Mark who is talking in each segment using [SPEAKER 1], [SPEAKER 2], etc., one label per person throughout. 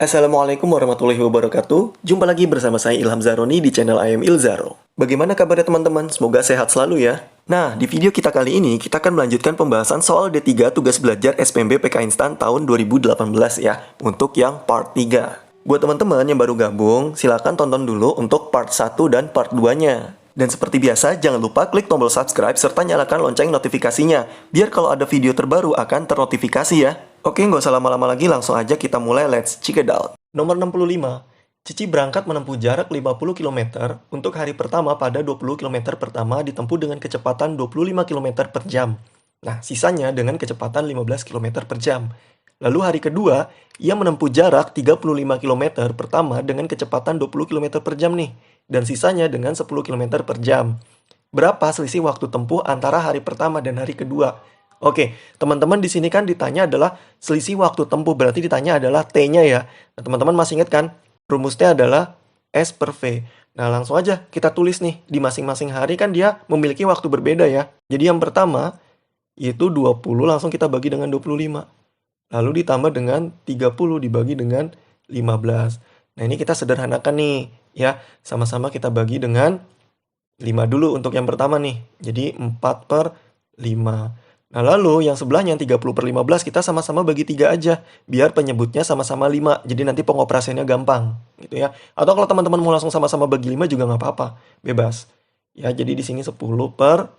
[SPEAKER 1] Assalamualaikum warahmatullahi wabarakatuh. Jumpa lagi bersama saya Ilham Zaroni di channel I Am Ilzaro. Bagaimana kabarnya teman-teman? Semoga sehat selalu ya. Nah, di video kita kali ini kita akan melanjutkan pembahasan soal D3 tugas belajar SPMB PK Instan tahun 2018 ya, untuk yang part 3. Buat teman-teman yang baru gabung, silakan tonton dulu untuk part 1 dan part 2-nya. Dan seperti biasa, jangan lupa klik tombol subscribe serta nyalakan lonceng notifikasinya, biar kalau ada video terbaru akan ternotifikasi ya. Oke, nggak usah lama-lama lagi, langsung aja kita mulai, let's check it out. Nomor 65. Cici berangkat menempuh jarak 50 km untuk hari pertama pada 20 km pertama ditempuh dengan kecepatan 25 km per jam. Nah, sisanya dengan kecepatan 15 km per jam. Lalu hari kedua, ia menempuh jarak 35 km pertama dengan kecepatan 20 km per jam nih. Dan sisanya dengan 10 km per jam. Berapa selisih waktu tempuh antara hari pertama dan hari kedua? Oke, teman-teman di sini kan ditanya adalah selisih waktu tempuh, berarti ditanya adalah T-nya ya. Nah, teman-teman masih ingat kan? Rumusnya adalah S per V. Nah, langsung aja kita tulis nih, di masing-masing hari kan dia memiliki waktu berbeda ya. Jadi yang pertama, yaitu 20 langsung kita bagi dengan 25. Lalu ditambah dengan 30 dibagi dengan 15. Nah, ini kita sederhanakan nih ya. Sama-sama kita bagi dengan 5 dulu untuk yang pertama nih. Jadi 4 per 5. Nah, lalu yang sebelahnya 30 per 15 kita sama-sama bagi 3 aja. Biar penyebutnya sama-sama 5. Jadi nanti pengoperasiannya gampang gitu ya. Atau kalau teman-teman mau langsung sama-sama bagi 5 juga nggak apa-apa. Bebas. Ya, jadi di sini 10 per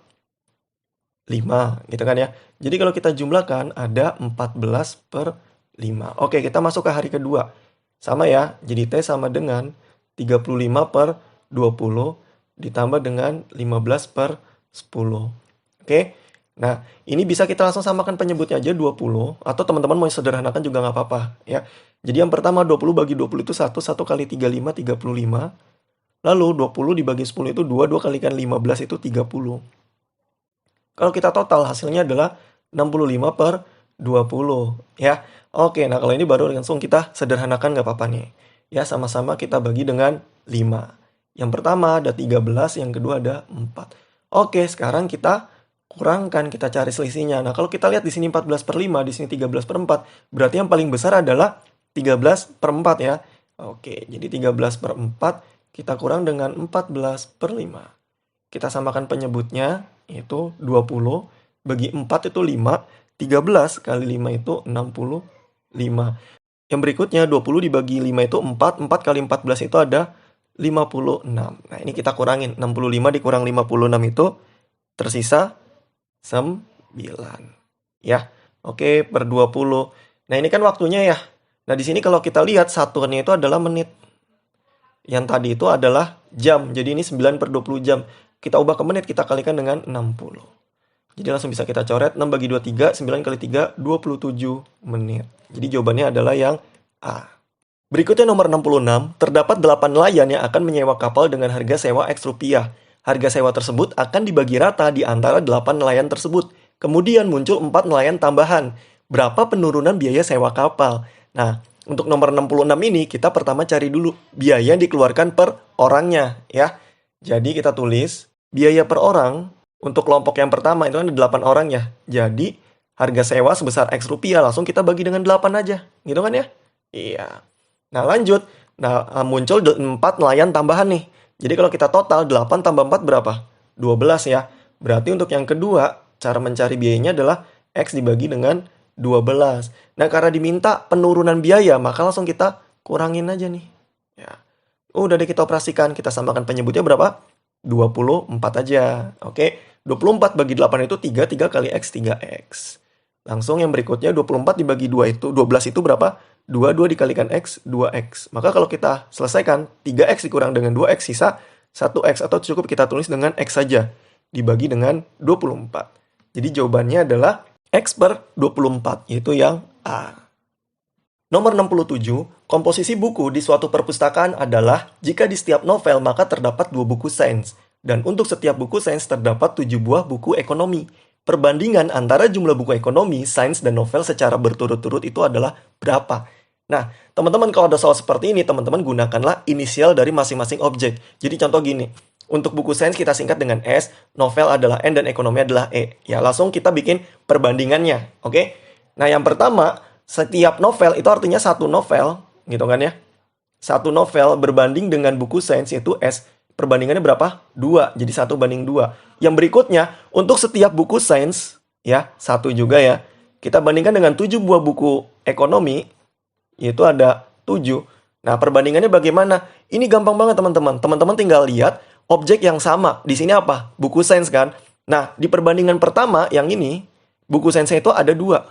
[SPEAKER 1] 5 gitu kan ya. Jadi kalau kita jumlahkan ada 14 per 5. Oke, kita masuk ke hari kedua. Sama ya. Jadi T sama dengan 35 per 20 ditambah dengan 15 per 10. Oke. Nah, ini bisa kita langsung samakan penyebutnya aja 20, atau teman-teman mau sederhanakan juga nggak apa-apa, ya. Jadi yang pertama 20 bagi 20 itu 1 kali 35, 35. Lalu 20 dibagi 10 itu 2 kalikan 15 itu 30. Kalau kita total hasilnya adalah 65 per 20, ya. Oke, nah kalau ini baru langsung kita sederhanakan nggak apa-apa nih. Ya, sama-sama kita bagi dengan 5. Yang pertama ada 13, yang kedua ada 4. Oke, sekarang kita kurangkan, kita cari selisihnya. Nah, kalau kita lihat di sini 14 per 5, di sini 13 per 4, berarti yang paling besar adalah 13 per 4 ya. Oke, jadi 13 per 4 kita kurang dengan 14 per 5. Kita samakan penyebutnya, itu 20, bagi 4 itu 5, 13 kali 5 itu 65. Yang berikutnya 20 dibagi 5 itu 4, 4 kali 14 itu ada 56. Nah, ini kita kurangin, 65 dikurang 56 itu tersisa 9. Ya. Oke, per 20. Nah, ini kan waktunya ya. Nah, di sini kalau kita lihat satuannya itu adalah menit. Yang tadi itu adalah jam. Jadi ini 9 per 20 jam. Kita ubah ke menit, kita kalikan dengan 60. Jadi langsung bisa kita coret 6 bagi 23, 9 kali 3, 27 menit. Jadi jawabannya adalah yang A. Berikutnya nomor 66, terdapat 8 nelayan yang akan menyewa kapal dengan harga sewa X rupiah. Harga sewa tersebut akan dibagi rata di antara 8 nelayan tersebut. Kemudian muncul 4 nelayan tambahan. Berapa penurunan biaya sewa kapal? Nah, untuk nomor 66 ini kita pertama cari dulu biaya yang dikeluarkan per orangnya ya. Jadi kita tulis biaya per orang untuk kelompok yang pertama itu kan ada 8 orang ya. Jadi harga sewa sebesar X rupiah, langsung kita bagi dengan 8 aja. Gitu kan ya? Iya. Nah, lanjut. Nah, muncul 4 nelayan tambahan nih. Jadi kalau kita total 8 tambah 4 berapa? 12 ya. Berarti untuk yang kedua, cara mencari biayanya adalah X dibagi dengan 12. Nah, karena diminta penurunan biaya, maka langsung kita kurangin aja nih. Ya. Udah deh kita operasikan. Kita samakan penyebutnya berapa? 24 aja. Oke. 24 bagi 8 itu 3, 3 kali X, 3X. Langsung yang berikutnya 24 dibagi 2 itu, 12 itu berapa? 2 dikalikan X, 2X. Maka kalau kita selesaikan, 3X dikurang dengan 2X, sisa 1X. Atau cukup kita tulis dengan X saja. Dibagi dengan 24. Jadi jawabannya adalah X per 24, yaitu yang A. Nomor 67, komposisi buku di suatu perpustakaan adalah jika di setiap novel maka terdapat 2 buku sains. Dan untuk setiap buku sains terdapat 7 buah buku ekonomi. Perbandingan antara jumlah buku ekonomi, sains, dan novel secara berturut-turut itu adalah berapa? Nah, teman-teman kalau ada soal seperti ini, teman-teman gunakanlah inisial dari masing-masing objek. Jadi contoh gini, untuk buku sains kita singkat dengan S, novel adalah N, dan ekonomi adalah E. Ya, langsung kita bikin perbandingannya, oke? Nah, yang pertama, setiap novel itu artinya satu novel, gitu kan ya. Satu novel berbanding dengan buku sains yaitu S. Perbandingannya berapa? 2. Jadi 1:2. Yang berikutnya, untuk setiap buku sains, ya, 1 juga ya. Kita bandingkan dengan 7 buah buku ekonomi, yaitu ada 7. Nah, perbandingannya bagaimana? Ini gampang banget teman-teman. Teman-teman tinggal lihat objek yang sama. Di sini apa? Buku sains kan? Nah, di perbandingan pertama, yang ini, buku sainsnya itu ada 2.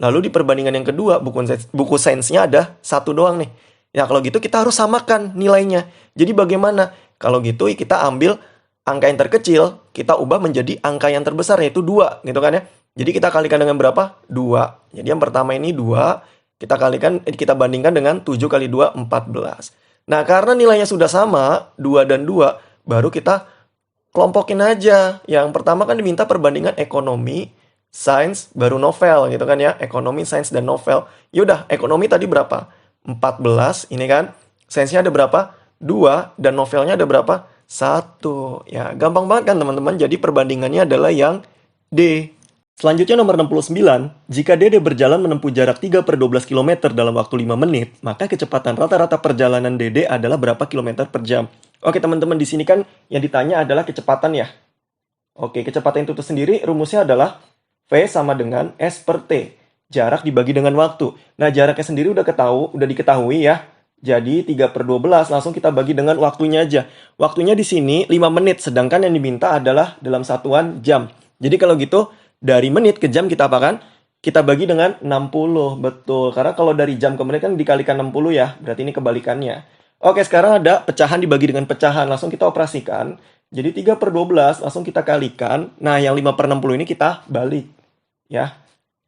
[SPEAKER 1] Lalu di perbandingan yang kedua, buku sainsnya ada 1 doang nih. Ya kalau gitu kita harus samakan nilainya. Jadi bagaimana? Kalau gitu kita ambil angka yang terkecil, kita ubah menjadi angka yang terbesar yaitu 2 gitu kan ya. Jadi kita kalikan dengan berapa? 2. Jadi yang pertama ini 2, kita bandingkan dengan 7 kali 2, 14. Nah karena nilainya sudah sama, 2 dan 2, baru kita kelompokin aja. Yang pertama kan diminta perbandingan ekonomi, sains, baru novel gitu kan ya. Ekonomi, sains, dan novel. Yaudah, ekonomi tadi berapa? 14, ini kan. Sainsnya ada berapa? 2, dan novelnya ada berapa? 1. Ya, gampang banget kan teman-teman. Jadi perbandingannya adalah yang D. Selanjutnya nomor 69. Jika Dede berjalan menempuh jarak 3/12 km dalam waktu 5 menit, maka kecepatan rata-rata perjalanan Dede adalah berapa kilometer per jam? Oke teman-teman, di sini kan yang ditanya adalah kecepatan ya. Oke, kecepatan itu sendiri rumusnya adalah V sama dengan S per T. Jarak dibagi dengan waktu. Nah, jaraknya sendiri udah diketahui ya. Jadi 3/12 langsung kita bagi dengan waktunya aja. Waktunya di sini 5 menit, sedangkan yang diminta adalah dalam satuan jam. Jadi kalau gitu, dari menit ke jam kita apakan? Kita bagi dengan 60, betul. Karena kalau dari jam ke menit kan dikalikan 60 ya, berarti ini kebalikannya. Oke, sekarang ada pecahan dibagi dengan pecahan, langsung kita operasikan. Jadi 3/12 langsung kita kalikan. Nah, yang 5/60 ini kita balik. Ya.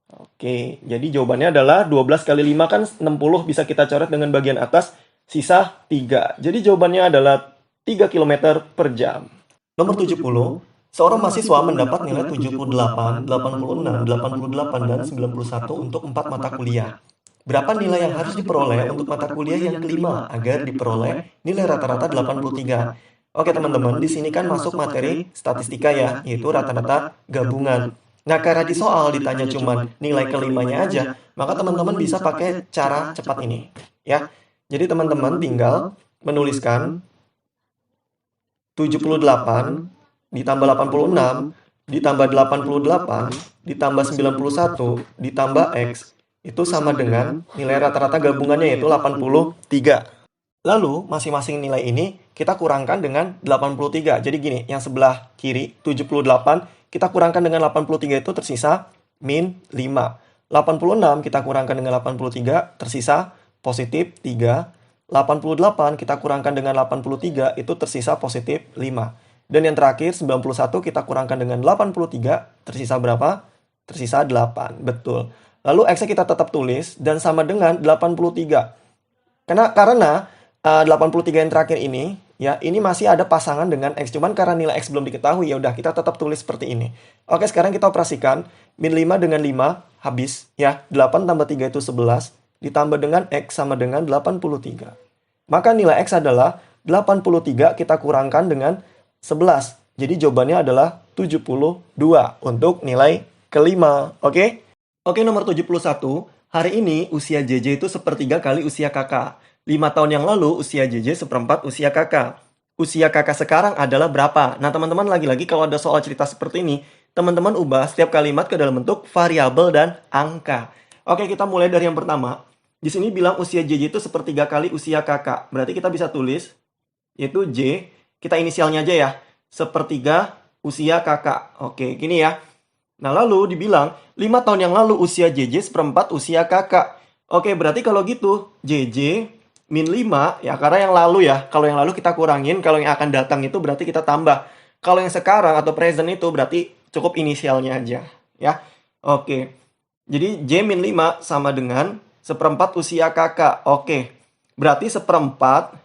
[SPEAKER 1] Oke, jadi jawabannya adalah 12 kali 5 kan 60, bisa kita coret dengan bagian atas, sisa 3. Jadi jawabannya adalah 3 km per jam. Nomor 70, seorang mahasiswa mendapat nilai 78, 86, 88, dan 91 untuk 4 mata kuliah. Berapa nilai yang harus diperoleh untuk mata kuliah yang kelima agar diperoleh nilai rata-rata 83? Oke teman-teman, di sini kan masuk materi statistika ya, yaitu rata-rata gabungan. Nah, karena di soal ditanya cuma nilai kelimanya aja, maka teman-teman bisa pakai cara cepat ini. Ya, jadi teman-teman tinggal menuliskan 78 ditambah 86 ditambah 88 ditambah 91 ditambah X itu sama dengan nilai rata-rata gabungannya yaitu 83. Lalu, masing-masing nilai ini kita kurangkan dengan 83. Jadi gini, yang sebelah kiri 78 kita kurangkan dengan 83 itu tersisa min 5. 86 kita kurangkan dengan 83 tersisa positif 3. 88 kita kurangkan dengan 83 itu tersisa positif 5. Dan yang terakhir 91 kita kurangkan dengan 83 tersisa berapa? Tersisa 8. Betul. Lalu X-nya kita tetap tulis dan sama dengan 83. Karena 83 yang terakhir ini ya, ini masih ada pasangan dengan X, cuman karena nilai X belum diketahui, ya udah kita tetap tulis seperti ini. Oke, sekarang kita operasikan. Min 5 dengan 5, habis. Ya, 8 tambah 3 itu 11, ditambah dengan X sama dengan 83. Maka nilai X adalah 83 kita kurangkan dengan 11. Jadi jawabannya adalah 72 untuk nilai kelima. Oke? Oke, nomor 71. Hari ini usia JJ itu sepertiga kali usia kakak. 5 tahun yang lalu, usia JJ seperempat usia kakak. Usia kakak sekarang adalah berapa? Nah, teman-teman lagi-lagi kalau ada soal cerita seperti ini, teman-teman ubah setiap kalimat ke dalam bentuk variabel dan angka. Oke, kita mulai dari yang pertama. Di sini bilang usia JJ itu sepertiga kali usia kakak. Berarti kita bisa tulis, yaitu J, kita inisialnya aja ya. Sepertiga usia kakak. Oke, gini ya. Nah, lalu dibilang, 5 tahun yang lalu usia JJ seperempat usia kakak. Oke, berarti kalau gitu, JJ min 5, ya karena yang lalu ya. Kalau yang lalu kita kurangin, kalau yang akan datang itu berarti kita tambah. Kalau yang sekarang atau present itu berarti cukup inisialnya aja. Ya, oke. Jadi J min 5 sama dengan seperempat usia kakak. Oke, berarti seperempat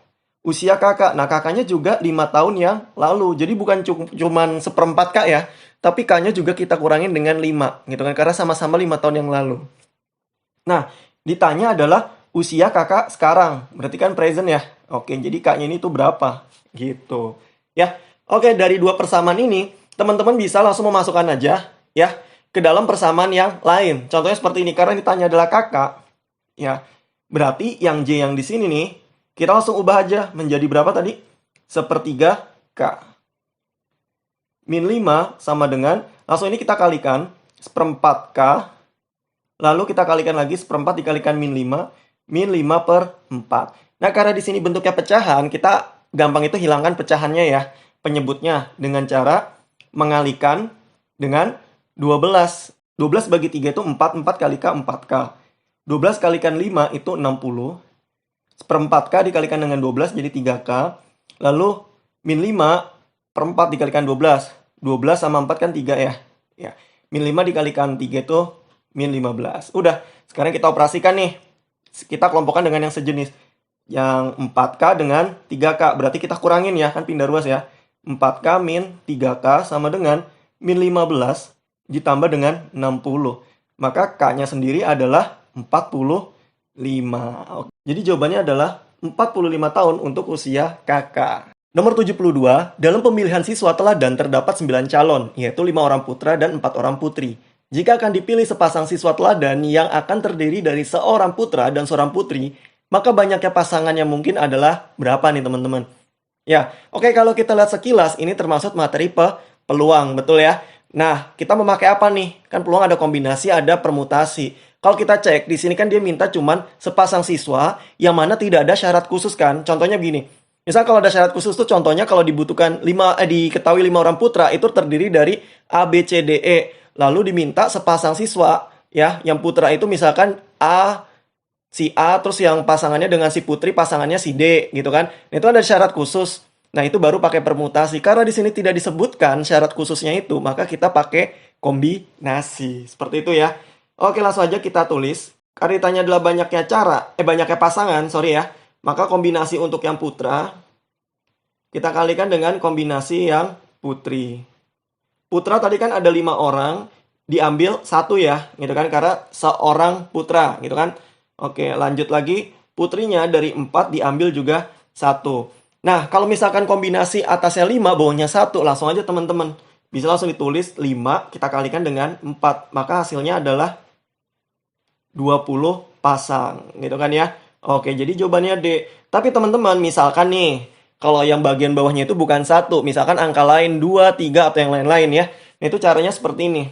[SPEAKER 1] usia kakak. Nah, kakaknya juga 5 tahun yang lalu. Jadi bukan cuman seperempat kak ya. Tapi K-nya juga kita kurangin dengan 5. Gitu kan, karena sama-sama 5 tahun yang lalu. Nah, ditanya adalah usia kakak sekarang. Berarti kan present ya. Oke, jadi K-nya ini tuh berapa? Gitu. Ya, oke, dari dua persamaan ini, teman-teman bisa langsung memasukkan aja ya ke dalam persamaan yang lain. Contohnya seperti ini, karena ditanya adalah kakak. Ya, Berarti yang J yang di sini nih, kita langsung ubah aja menjadi berapa tadi? Sepertiga K. Min 5 sama dengan, langsung ini kita kalikan, seperempat K. Lalu kita kalikan lagi, seperempat dikalikan min 5 per 4. Nah, karena di sini bentuknya pecahan, kita gampang itu hilangkan pecahannya ya. Penyebutnya dengan cara mengalikan dengan 12. 12 bagi 3 itu 4, 4 kali K, 4K. 12 kalikan 5 itu 60. Seperempat K dikalikan dengan 12 jadi 3K. Lalu min 5 per 4 dikalikan 12. 12 sama 4 kan 3 ya. Min 5 dikalikan 3 itu min 15. Udah, sekarang kita operasikan nih. Kita kelompokkan dengan yang sejenis. Yang 4K dengan 3K. Berarti kita kurangin ya, kan pindah ruas ya. 4K min 3K sama dengan min 15 ditambah dengan 60. Maka K-nya sendiri adalah 45. Jadi jawabannya adalah 45 tahun untuk usia kakak. Nomor 72, dalam pemilihan siswa teladan terdapat 9 calon, yaitu 5 orang putra dan 4 orang putri. Jika akan dipilih sepasang siswa teladan yang akan terdiri dari seorang putra dan seorang putri, maka banyaknya pasangan yang mungkin adalah berapa nih teman-teman? Ya, oke, kalau kita lihat sekilas, ini termasuk materi peluang, betul ya? Nah, kita memakai apa nih? Kan peluang ada kombinasi, ada permutasi. Kalau kita cek, di sini kan dia minta cuman sepasang siswa yang mana tidak ada syarat khusus kan? Contohnya begini. Misal kalau ada syarat khusus tuh contohnya kalau dibutuhkan diketahui 5 orang putra itu terdiri dari A, B, C, D, E. Lalu diminta sepasang siswa ya, yang putra itu misalkan si A terus yang pasangannya dengan si putri pasangannya si D gitu kan. Nah, itu ada syarat khusus. Nah, itu baru pakai permutasi. Karena di sini tidak disebutkan syarat khususnya itu, maka kita pakai kombinasi. Seperti itu ya. Oke, langsung aja kita tulis. Karena ditanya adalah banyaknya pasangan, sorry ya. Maka kombinasi untuk yang putra, kita kalikan dengan kombinasi yang putri. Putra tadi kan ada 5 orang, diambil 1 ya, gitu kan. Karena seorang putra, gitu kan. Oke, lanjut lagi. Putrinya dari 4 diambil juga 1. Nah, kalau misalkan kombinasi atasnya 5, bawahnya 1, langsung aja teman-teman. Bisa langsung ditulis 5, kita kalikan dengan 4. Maka hasilnya adalah 20 pasang, gitu kan ya. Oke, jadi jawabannya D. Tapi teman-teman, misalkan nih, kalau yang bagian bawahnya itu bukan 1, misalkan angka lain 2, 3, atau yang lain-lain ya. Nah, itu caranya seperti ini.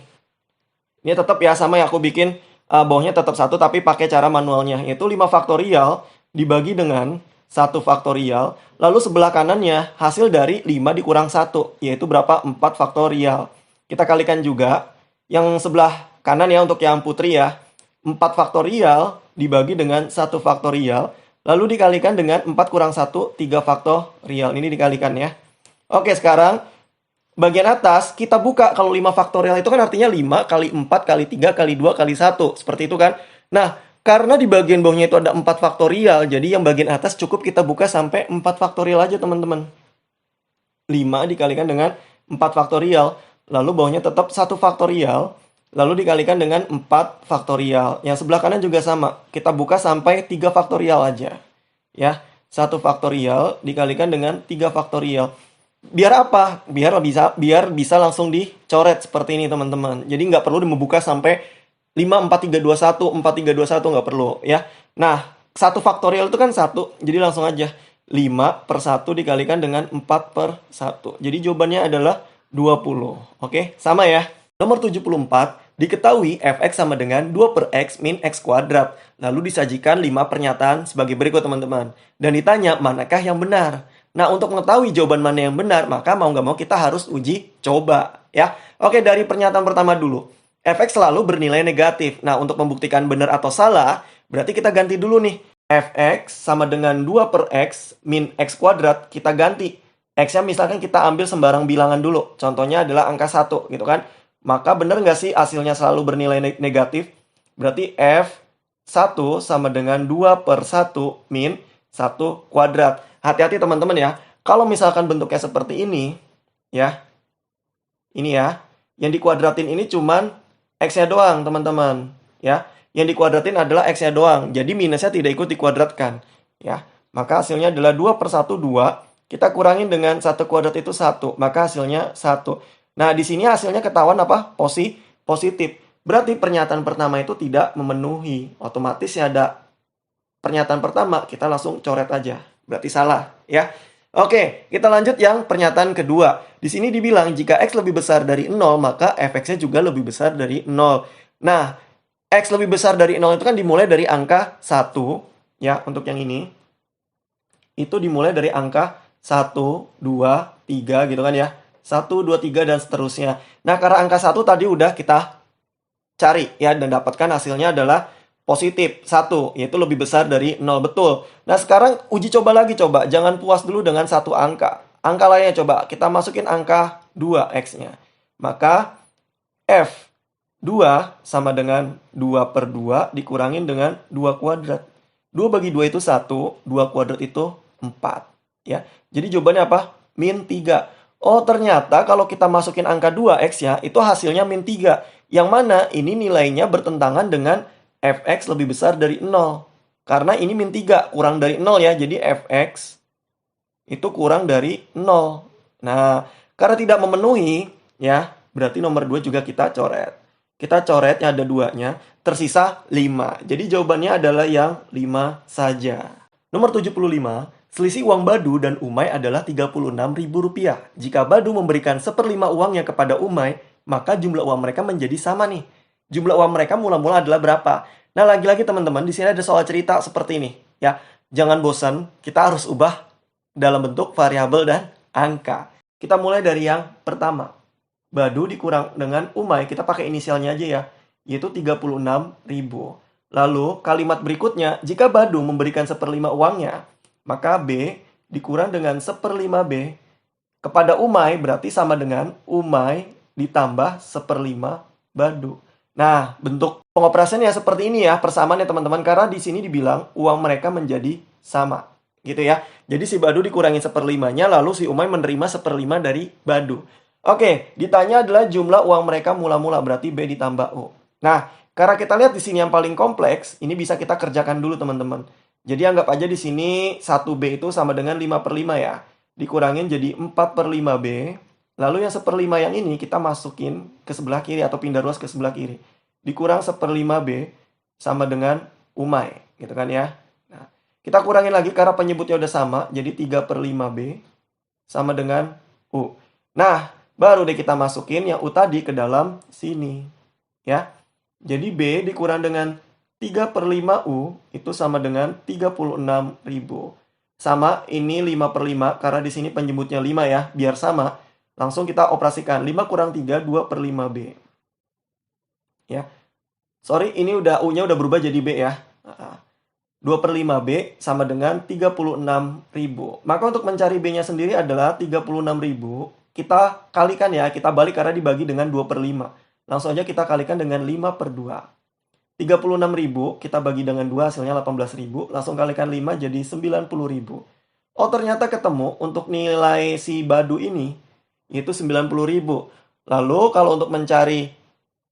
[SPEAKER 1] Ini tetap ya, sama ya, aku bikin bawahnya tetap 1, tapi pakai cara manualnya. Yaitu 5 faktorial dibagi dengan 1 faktorial, lalu sebelah kanannya hasil dari 5 dikurang 1, yaitu berapa? 4 faktorial. Kita kalikan juga yang sebelah kanan ya untuk yang putri ya. 4 faktorial dibagi dengan 1 faktorial, lalu dikalikan dengan 4 kurang 1, 3 faktorial. Ini dikalikan ya. Oke, sekarang bagian atas kita buka. Kalau 5 faktorial itu kan artinya 5 kali 4 kali 3 kali 2 kali 1. Seperti itu kan. Nah, karena di bagian bawahnya itu ada 4 faktorial, jadi yang bagian atas cukup kita buka sampai 4 faktorial aja teman-teman. 5 dikalikan dengan 4 faktorial, lalu bawahnya tetap 1 faktorial, lalu dikalikan dengan 4 faktorial. Yang sebelah kanan juga sama, kita buka sampai 3 faktorial aja. Ya, 1 faktorial dikalikan dengan 3 faktorial. Biar apa? Biar bisa langsung dicoret seperti ini teman-teman. Jadi nggak perlu membuka sampai 5, 4, 3, 2, 1, 4, 3, 2, 1 nggak perlu ya. Nah, 1 faktorial itu kan 1, jadi langsung aja 5 per 1 dikalikan dengan 4 per 1. Jadi jawabannya adalah 20. Oke, sama ya. Nomor 74, diketahui fx sama dengan 2 per x min x kuadrat. Lalu disajikan 5 pernyataan sebagai berikut teman-teman. Dan ditanya manakah yang benar. Nah, untuk mengetahui jawaban mana yang benar, maka mau nggak mau kita harus uji coba ya. Oke, dari pernyataan pertama dulu. Fx selalu bernilai negatif. Nah, untuk membuktikan benar atau salah, berarti kita ganti dulu nih. Fx sama dengan 2 per x min x kuadrat, kita ganti. X-nya misalkan kita ambil sembarang bilangan dulu. Contohnya adalah angka 1, gitu kan. Maka benar nggak sih hasilnya selalu bernilai negatif? Berarti F1 sama dengan 2 per 1 min 1 kuadrat. Hati-hati teman-teman ya. Kalau misalkan bentuknya seperti ini, ya. Ini ya. Yang dikuadratin ini cuman X-nya doang, teman-teman. Ya, yang dikuadratin adalah X-nya doang. Jadi minusnya tidak ikut dikuadratkan. Ya, maka hasilnya adalah 2 per 1, 2. Kita kurangin dengan 1 kuadrat itu 1. Maka hasilnya 1. Nah, di sini hasilnya ketahuan apa? Positif. Berarti pernyataan pertama itu tidak memenuhi. Otomatis ya ada pernyataan pertama, kita langsung coret aja. Berarti salah, ya. Oke, kita lanjut yang pernyataan kedua. Di sini dibilang jika X lebih besar dari 0, maka fx-nya juga lebih besar dari 0. Nah, X lebih besar dari 0 itu kan dimulai dari angka 1, ya, untuk yang ini. Itu dimulai dari angka 1, 2, 3 gitu kan ya. 1, 2, 3 dan seterusnya. Nah, karena angka 1 tadi udah kita cari ya dan dapatkan hasilnya adalah positif 1, yaitu lebih besar dari 0, betul. Nah, sekarang uji coba lagi, coba. Jangan puas dulu dengan satu angka. Angka lainnya coba, kita masukin angka 2 X-nya. Maka F2 sama dengan 2 per 2 dikurangin dengan 2 kuadrat. 2 bagi 2 itu 1, 2 kuadrat itu 4. Ya. Jadi jawabannya apa? Min 3. Oh, ternyata kalau kita masukin angka 2X ya, itu hasilnya min 3. Yang mana ini nilainya bertentangan dengan fx lebih besar dari 0. Karena ini min 3, kurang dari 0 ya. Jadi fx itu kurang dari 0. Nah, karena tidak memenuhi, ya, berarti nomor 2 juga kita coret. Kita coretnya ada 2-nya, tersisa 5. Jadi jawabannya adalah yang 5 saja. Nomor 75. Selisih uang Badu dan Umay adalah Rp36.000. Jika Badu memberikan 1/5 uangnya kepada Umay, maka jumlah uang mereka menjadi sama nih. Jumlah uang mereka mula-mula adalah berapa? Nah, lagi-lagi teman-teman, di sini ada soal cerita seperti ini. Ya, jangan bosan, kita harus ubah dalam bentuk variabel dan angka. Kita mulai dari yang pertama. Badu dikurang dengan Umay, kita pakai inisialnya aja ya, yaitu 36.000. Lalu, kalimat berikutnya, jika Badu memberikan 1/5 uangnya, maka B dikurang dengan 1/5 B kepada Umay berarti sama dengan Umay ditambah 1/5 Badu. Nah, bentuk pengoperasiannya seperti ini ya, persamaannya teman-teman, karena di sini dibilang uang mereka menjadi sama, gitu ya. Jadi si Badu dikurangin 1/5-nya, lalu si Umay menerima 1/5 dari Badu. Oke, ditanya adalah jumlah uang mereka mula-mula, berarti B ditambah U. Nah, karena kita lihat di sini yang paling kompleks, ini bisa kita kerjakan dulu teman-teman. Jadi anggap aja di sini 1B itu sama dengan 5/5 ya. Dikurangin jadi 4/5B. Lalu yang 1/5 yang ini kita masukin ke sebelah kiri atau pindah ruas ke sebelah kiri. Dikurang 1/5B sama dengan Umay. Gitu kan ya. Nah, kita kurangin lagi karena penyebutnya udah sama. Jadi 3/5B sama dengan U. Nah, baru deh kita masukin yang U tadi ke dalam sini. Ya. Jadi B dikurang dengan 3/5U itu sama dengan 36.000. Sama, ini 5/5, karena di sini penyebutnya 5 ya, biar sama. Langsung kita operasikan, 5 kurang 3, 2/5B. Ya. Sorry, ini U-nya udah berubah jadi B ya. 2/5B sama dengan 36.000. Maka untuk mencari B-nya sendiri adalah 36.000. Kita kalikan ya, kita balik karena dibagi dengan 2/5. Langsung aja kita kalikan dengan 5/2. 36.000 kita bagi dengan 2 hasilnya 18.000. Langsung kalikan 5 jadi 90.000. Oh, ternyata ketemu untuk nilai si Badu ini itu 90.000. Lalu kalau untuk mencari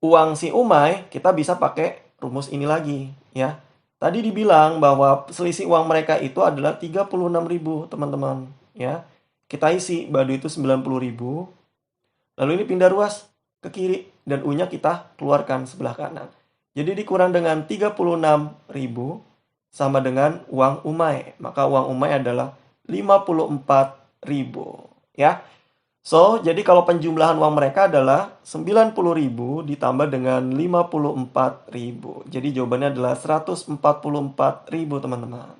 [SPEAKER 1] uang si Umay, kita bisa pakai rumus ini lagi ya. Tadi dibilang bahwa selisih uang mereka itu adalah 36.000, teman-teman ya. Kita isi Badu itu 90.000. Lalu ini pindah ruas ke kiri dan U-nya kita keluarkan sebelah kanan. Jadi dikurang dengan 36.000 sama dengan uang Umay. Maka uang Umay adalah 54.000. Ya. So, jadi kalau penjumlahan uang mereka adalah 90.000 ditambah dengan 54.000. Jadi jawabannya adalah 144.000 teman-teman.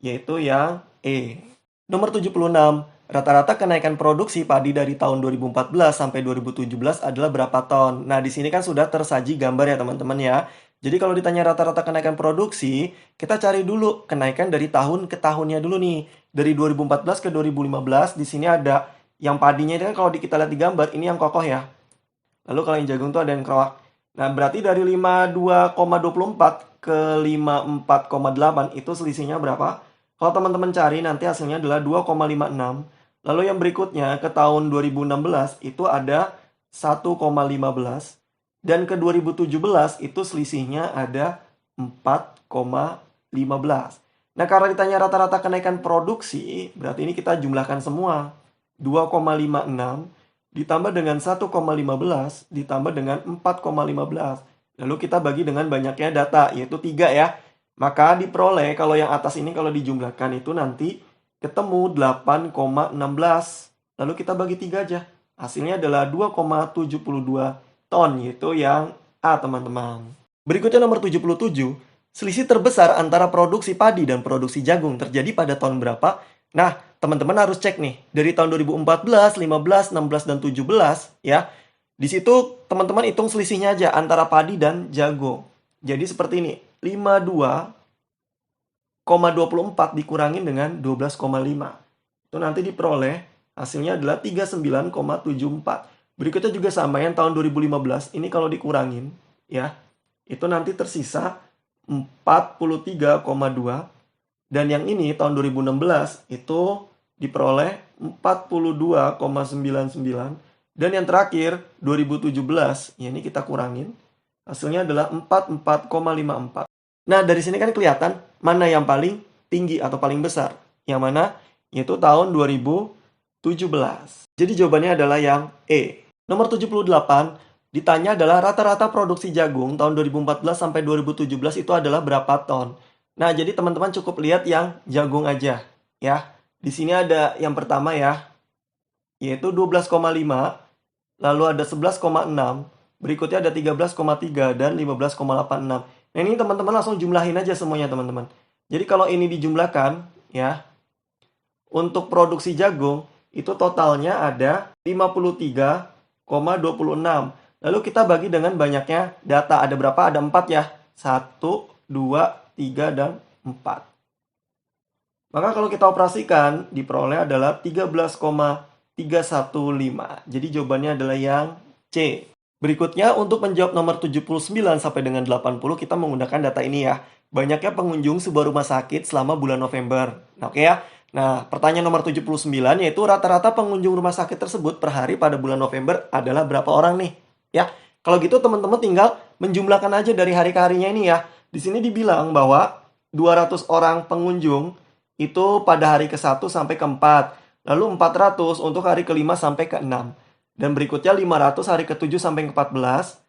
[SPEAKER 1] Yaitu yang E. Nomor 76. Rata-rata kenaikan produksi padi dari tahun 2014 sampai 2017 adalah berapa ton? Nah, di sini kan sudah tersaji gambar ya teman-teman ya. Jadi kalau ditanya rata-rata kenaikan produksi, kita cari dulu kenaikan dari tahun ke tahunnya dulu nih. Dari 2014 ke 2015, di sini ada yang padinya itu kan kalau kita lihat di gambar, ini yang kokoh ya. Lalu kalau yang jagung tuh ada yang keroak. Nah, berarti dari 52,24 ke 54,8 itu selisihnya berapa? Kalau teman-teman cari nanti hasilnya adalah 2,56. Lalu yang berikutnya ke tahun 2016 itu ada 1,15. Dan ke 2017 itu selisihnya ada 4,15. Nah, karena ditanya rata-rata kenaikan produksi, berarti ini kita jumlahkan semua. 2,56 ditambah dengan 1,15 ditambah dengan 4,15. Lalu kita bagi dengan banyaknya data, yaitu 3 ya. Maka diperoleh kalau yang atas ini kalau dijumlahkan itu nanti ketemu 8,16. Lalu kita bagi 3 aja. Hasilnya adalah 2,72 ton, yaitu yang A, teman-teman. Berikutnya nomor 77. Selisih terbesar antara produksi padi dan produksi jagung terjadi pada tahun berapa? Nah, teman-teman harus cek nih. Dari tahun 2014, 15, 16, dan 17, ya. Di situ teman-teman hitung selisihnya aja antara padi dan jagung. Jadi seperti ini. 52,24 dikurangin dengan 12,5. Itu nanti diperoleh hasilnya adalah 39,74. Berikutnya juga sama yang tahun 2015. Ini kalau dikurangin, ya, itu nanti tersisa 43,2. Dan yang ini tahun 2016 itu diperoleh 42,99. Dan yang terakhir 2017, ya ini kita kurangin. Hasilnya adalah 44,54. Nah, dari sini kan kelihatan mana yang paling tinggi atau paling besar. Yang mana? Yaitu tahun 2017. Jadi jawabannya adalah yang E. Nomor 78 ditanya adalah rata-rata produksi jagung tahun 2014 sampai 2017 itu adalah berapa ton. Nah, jadi teman-teman cukup lihat yang jagung aja, ya. Di sini ada yang pertama ya, yaitu 12,5, lalu ada 11,6, berikutnya ada 13,3 dan 15,86. Nah, ini teman-teman langsung jumlahin aja semuanya, teman-teman. Jadi kalau ini dijumlahkan, ya, untuk produksi jagung itu totalnya ada 53,26. Lalu kita bagi dengan banyaknya data. Ada berapa? Ada 4 ya. 1, 2, 3, dan 4. Maka kalau kita operasikan, diperoleh adalah 13,315. Jadi jawabannya adalah yang C. Berikutnya, untuk menjawab nomor 79 sampai dengan 80, kita menggunakan data ini ya. Banyaknya pengunjung sebuah rumah sakit selama bulan November. Nah, oke ya. Nah, pertanyaan nomor 79 yaitu rata-rata pengunjung rumah sakit tersebut per hari pada bulan November adalah berapa orang nih? Ya, kalau gitu teman-teman tinggal menjumlahkan aja dari hari ke harinya ini ya. Di sini dibilang bahwa 200 orang pengunjung itu pada hari ke-1 sampai ke-4. Lalu 400 untuk hari ke-5 sampai ke-6. Dan berikutnya 500 hari ke-7 sampai ke-14.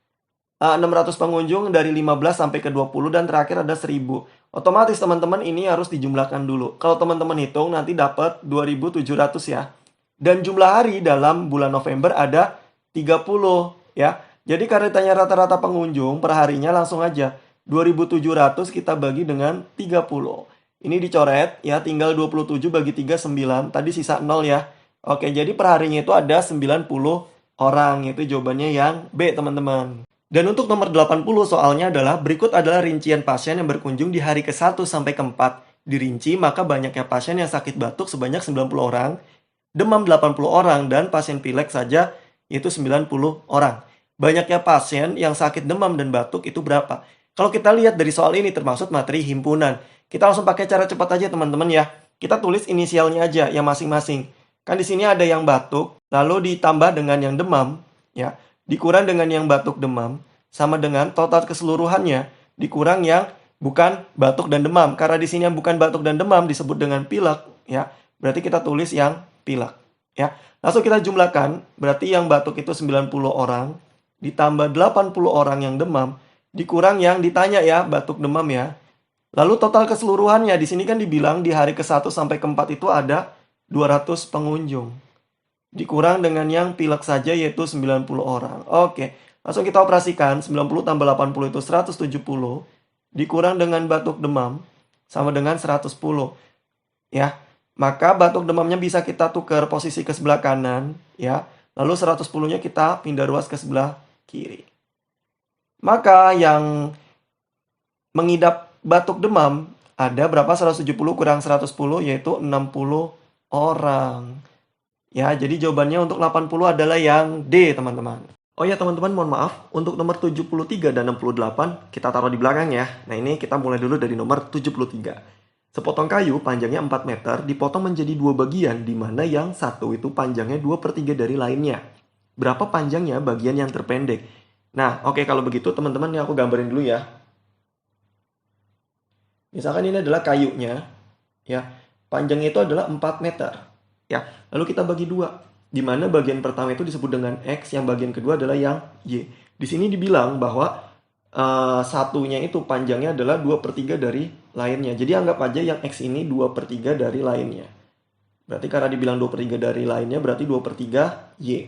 [SPEAKER 1] 600 pengunjung dari 15 sampai ke-20 dan terakhir ada 1000. Otomatis teman-teman ini harus dijumlahkan dulu. Kalau teman-teman hitung nanti dapat 2700 ya. Dan jumlah hari dalam bulan November ada 30 ya. Jadi karena ditanya rata-rata pengunjung per harinya langsung aja 2700 kita bagi dengan 30. Ini dicoret ya, tinggal 27 bagi 3 9. Tadi sisa 0 ya. Oke, jadi per harinya itu ada 90 orang. Itu jawabannya yang B, teman-teman. Dan untuk nomor 80 soalnya adalah berikut adalah rincian pasien yang berkunjung di hari ke-1 sampai ke-4. Dirinci maka banyaknya pasien yang sakit batuk sebanyak 90 orang, demam 80 orang, dan pasien pilek saja itu 90 orang. Banyaknya pasien yang sakit demam dan batuk itu berapa? Kalau kita lihat dari soal ini termasuk materi himpunan. Kita langsung pakai cara cepat aja teman-teman ya. Kita tulis inisialnya aja yang masing-masing. Kan di sini ada yang batuk, lalu ditambah dengan yang demam, ya. Dikurang dengan yang batuk demam, sama dengan total keseluruhannya dikurang yang bukan batuk dan demam. Karena di sini yang bukan batuk dan demam disebut dengan pilek, ya. Berarti kita tulis yang pilek, ya. Langsung kita jumlahkan, berarti yang batuk itu 90 orang, ditambah 80 orang yang demam, dikurang yang ditanya ya, batuk demam ya. Lalu total keseluruhannya, di sini kan dibilang di hari ke-1 sampai ke-4 itu ada 200 pengunjung. Dikurang dengan yang pilek saja yaitu 90 orang. Oke, langsung kita operasikan. 90 tambah 80 itu 170. Dikurang dengan batuk demam sama dengan 110. Ya, maka batuk demamnya bisa kita tukar posisi ke sebelah kanan. Ya, lalu 110-nya kita pindah ruas ke sebelah kiri. Maka yang mengidap batuk demam ada berapa? 170 kurang 110 yaitu 60 orang. Ya, jadi jawabannya untuk 80 adalah yang D, teman-teman. Oh ya, teman-teman, mohon maaf. Untuk nomor 73 dan 68, kita taruh di belakang ya. Nah, ini kita mulai dulu dari nomor 73. Sepotong kayu panjangnya 4 meter dipotong menjadi 2 bagian, di mana yang satu itu panjangnya 2/3 dari lainnya. Berapa panjangnya bagian yang terpendek? Nah, oke, kalau begitu, teman-teman, ini aku gambarin dulu ya. Misalkan ini adalah kayunya, ya. Panjangnya itu adalah 4 meter. Ya, lalu kita bagi 2. Di mana bagian pertama itu disebut dengan X, yang bagian kedua adalah yang Y. Di sini dibilang bahwa satunya itu panjangnya adalah 2/3 dari lainnya. Jadi anggap aja yang X ini 2/3 dari lainnya. Berarti karena dibilang 2/3 dari lainnya, berarti 2/3 Y.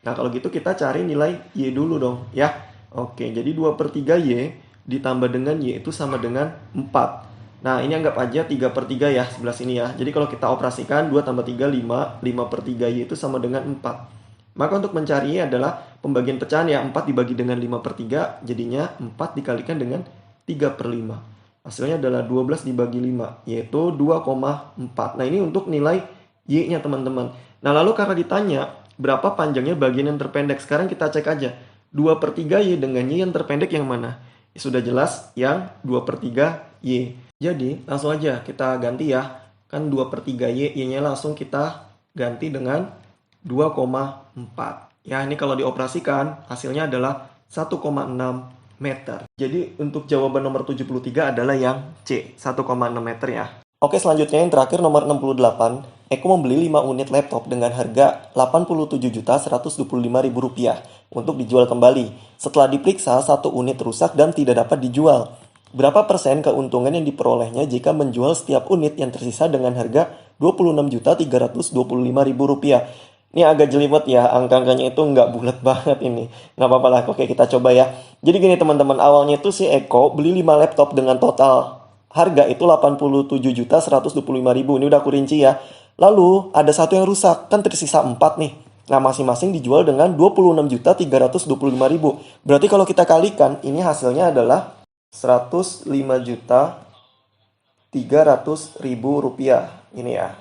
[SPEAKER 1] Nah, kalau gitu kita cari nilai Y dulu dong, ya. Oke, jadi 2/3 Y ditambah dengan Y itu sama dengan 4. Nah, ini anggap aja 3/3 ya, sebelah sini ya. Jadi kalau kita operasikan 2 tambah 3, 5. 5/3 Y itu sama dengan 4. Maka untuk mencari Y adalah pembagian pecahan ya. 4 dibagi dengan 5/3, jadinya 4 dikalikan dengan 3/5. Hasilnya adalah 12 dibagi 5, yaitu 2,4. Nah, ini untuk nilai Y-nya teman-teman. Nah, lalu karena ditanya berapa panjangnya bagian yang terpendek, sekarang kita cek aja. 2/3 Y dengan Y yang terpendek yang mana? Ya, sudah jelas yang 2/3 Y. Jadi, langsung aja kita ganti ya. Kan 2/3 Y, Y-nya langsung kita ganti dengan 2,4. Ya, ini kalau dioperasikan, hasilnya adalah 1,6 meter. Jadi, untuk jawaban nomor 73 adalah yang C, 1,6 meter ya. Oke, selanjutnya yang terakhir nomor 68. Eko membeli 5 unit laptop dengan harga Rp87.125.000 untuk dijual kembali. Setelah diperiksa, 1 unit rusak dan tidak dapat dijual. Berapa persen keuntungan yang diperolehnya jika menjual setiap unit yang tersisa dengan harga Rp26.325.000? Ini agak jelimet ya, angka-angkanya itu nggak bulat banget ini. Nggak apa-apa lah, oke kita coba ya. Jadi gini teman-teman, awalnya itu si Eko beli 5 laptop dengan total harga itu Rp87.125.000. Ini udah aku rinci ya. Lalu ada satu yang rusak, kan tersisa 4 nih. Nah, masing-masing dijual dengan Rp26.325.000. Berarti kalau kita kalikan, ini hasilnya adalah Rp105.300.000. Ini ya.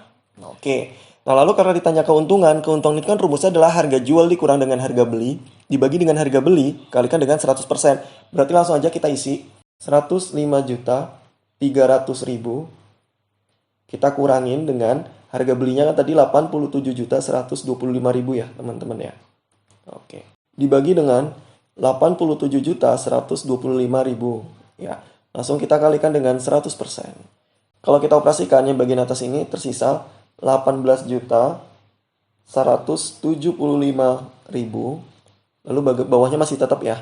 [SPEAKER 1] Oke. Nah, lalu karena ditanya keuntungan itu kan rumusnya adalah harga jual dikurang dengan harga beli, dibagi dengan harga beli, kalikan dengan 100%. Berarti langsung aja kita isi 105.300.000 kita kurangin dengan harga belinya kan tadi 87.125.000 ya teman-teman ya. Oke. Dibagi dengan 87.125.000 ya. Langsung kita kalikan dengan 100%. Kalau kita operasikan yang bagian atas ini tersisa 18.175.000. Lalu bawahnya masih tetap ya.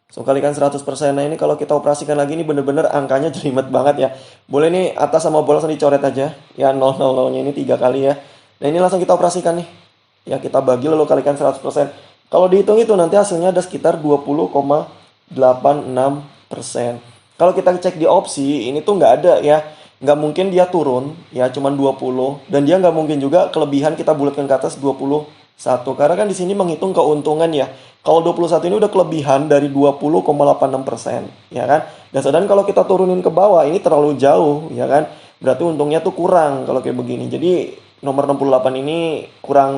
[SPEAKER 1] So, kalikan 100%. Nah, ini kalau kita operasikan lagi ini bener-bener angkanya jelimet banget ya. Boleh nih atas sama bawah langsung dicoret aja. Ya 000-nya ini 3 kali ya. Nah, ini langsung kita operasikan nih. Ya, kita bagi lalu kalikan 100%. Kalau dihitung itu nanti hasilnya ada sekitar 20,86%. Kalau kita cek di opsi, ini tuh nggak ada ya. Nggak mungkin dia turun, ya cuman 20. Dan dia nggak mungkin juga kelebihan kita bulatkan ke atas 21. Karena kan di sini menghitung keuntungan ya. Kalau 21 ini udah kelebihan dari 20,86%, ya kan? Dan sedangkan kalau kita turunin ke bawah, ini terlalu jauh, ya kan? Berarti untungnya tuh kurang kalau kayak begini. Jadi nomor 68 ini kurang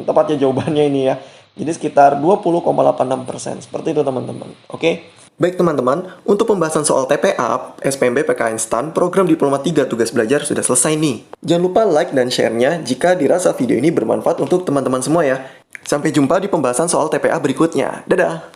[SPEAKER 1] tepat ya jawabannya ini ya. Jadi sekitar 20,86%. Seperti itu teman-teman. Oke? Baik teman-teman, untuk pembahasan soal TPA, SPMB PK Instan, program Diploma 3 tugas belajar sudah selesai nih. Jangan lupa like dan share-nya jika dirasa video ini bermanfaat untuk teman-teman semua ya. Sampai jumpa di pembahasan soal TPA berikutnya. Dadah!